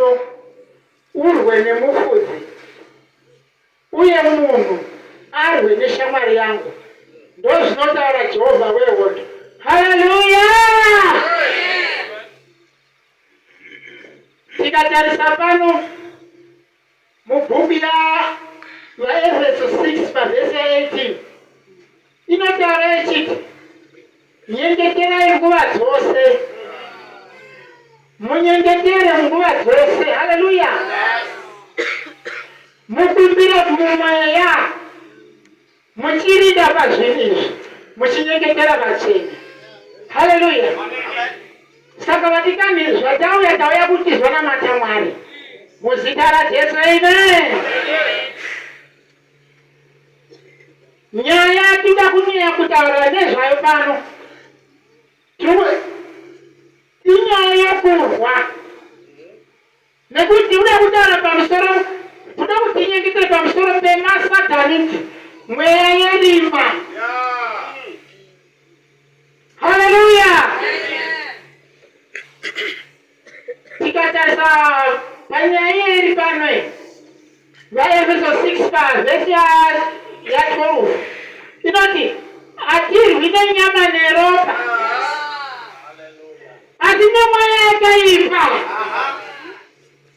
pano urwe nemufudzi uye munhu arwe neshamwari yangu. Ndozvinotaura Jehovha wehondo. Haleluya! Tikatarisa pano mubhuku yaEfeso 6 pavhesi 18 inotaura ichiti nyengeterai nguva dzose, munyengetere nguva dzose. Haleluya! Mukumbire mumweya, muchirida pazvinhu izvi, muchinyengetera vatsvene. Haleluya! Saka vatikani tauya kuti zvonamata Mwari muzita raJesu. Amen. Nyaya tinoda kunyanya kutaura nezvayo pano inyaya yokurwa, nekuti uda kutaura pamusoro, uda kutinyengetere pamusoro pemasataniti, mweya yerima. Haleluya! Tikatarisa panyaya iri pano vaEfeso 6 pavhesi ya 12 inoti hatirwi nenyama neropa asi nemweya yakaipa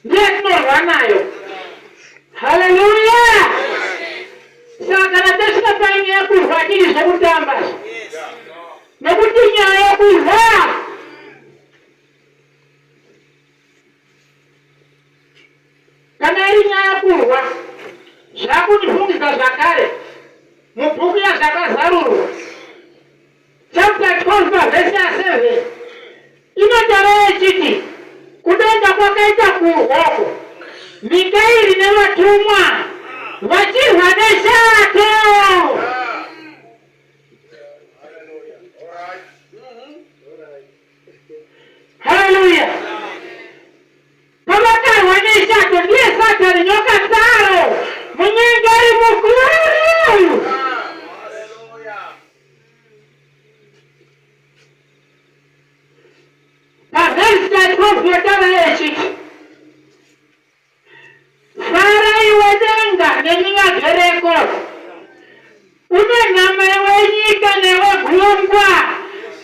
ndiye tinorwa nayo. Haleluya! Saka kana tasvika panyaya yekurwa tiri zvekutamba, nekuti nyaya yekurwa kana iri nyaya yekurwa zvakundifungisa zvakare mubhuku yazvakazarurwa chapter 12 pavhesi ya 7 inotaura ichiti kudenga kwakaita kurwako, Mikaeri nevatumwa vachirwa neshato. Haleluya! Pavakarwa neshato ndiye Satani nyoka tsaro, munyengeri mukuru. Pavhesi ya 12 yotaura ichiti farai wedenga neminyagereko, unenhama wenyika newegungwa,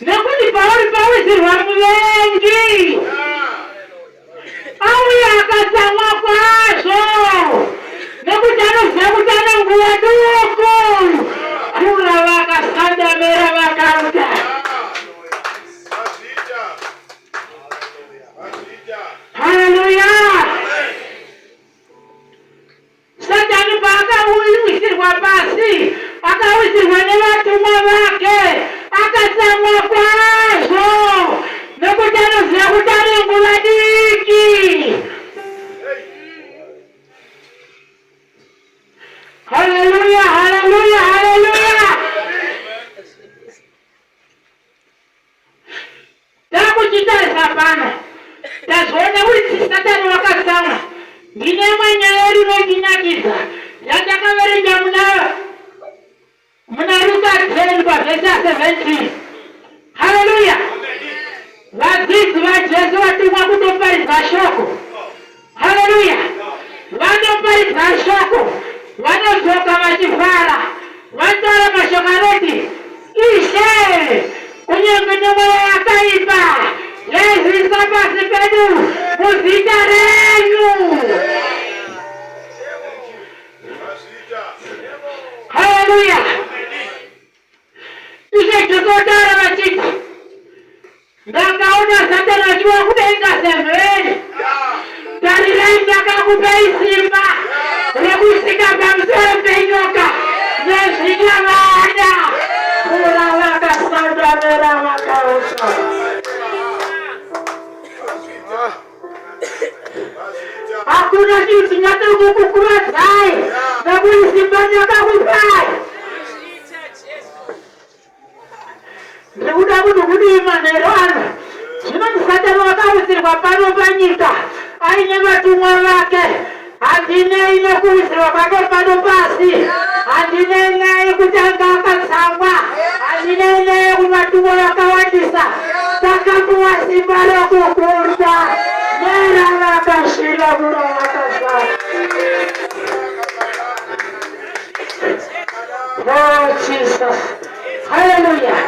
nekuti pauri pawizirwa muvengi auya akatsamwa kwazvo, nekuti anoziva kuti ane nguva duku kura vakasandamira vakauta. Haleluya! Satani paakawisirwa pasi, akawisirwa nevatumwa vake, akatsamwa kwazvo, nekuti anoziva kuti ane nguva diki. Haleluya! Haleluya! Haleluya! Takuchitarisa pano tazviona kuti Satani wakatsamwa. Ndine nyaya rinondinakidza yandakaverenga muna Luka 10 pavhesi ya 17. Haleluya! Vadzidzi vaJesu vatumwa kundoparidza shoko. Haleluya! Vanoparidza shoko, vanodzoka vachifara, vanotaura mashoko anoti Ishe kunyange nemweya yakaipa yaizvisa pasi pedu muzita renyu. Haleluya! Ishe tikotaura vachiti ndakaona Satani achiwa kudenga semheni. Tarirai ndakakupei simba rekusika pamusoro penyoka nezvinyavada, kura vakasandamira vakausa. Hakuna chinhu chingatokukuvadzai nekuti simba ndakakupai. Ndikuda kuti kudii manheru ano zvinoti Satani wakawisirwa pano panyika aine vatumwa vake. Handinei nekuwisirwa kwake pano pasi, handinei naye kutanga akatsamwa, handinei naye kuvatumwa vakawandisa takapuwa simba rokukunda Era vakashira kura vakasa. Oh Jesus. Hallelujah.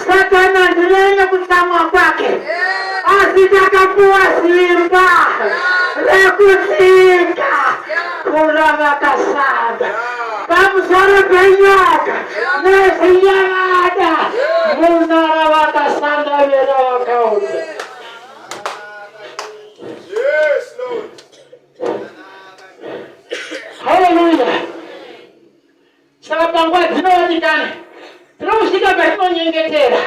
Satana ndiye kutamwa kwake. Asitakakuwa simba. Lekutika. Kura vakasanda. Pamusoro penyoka. Nesiyamada. Munara vakasanda vera vakauza. Yes, Lord. Hallelujah. Saka pangwa dzino watikane. Tinokusvika patino nyengetera.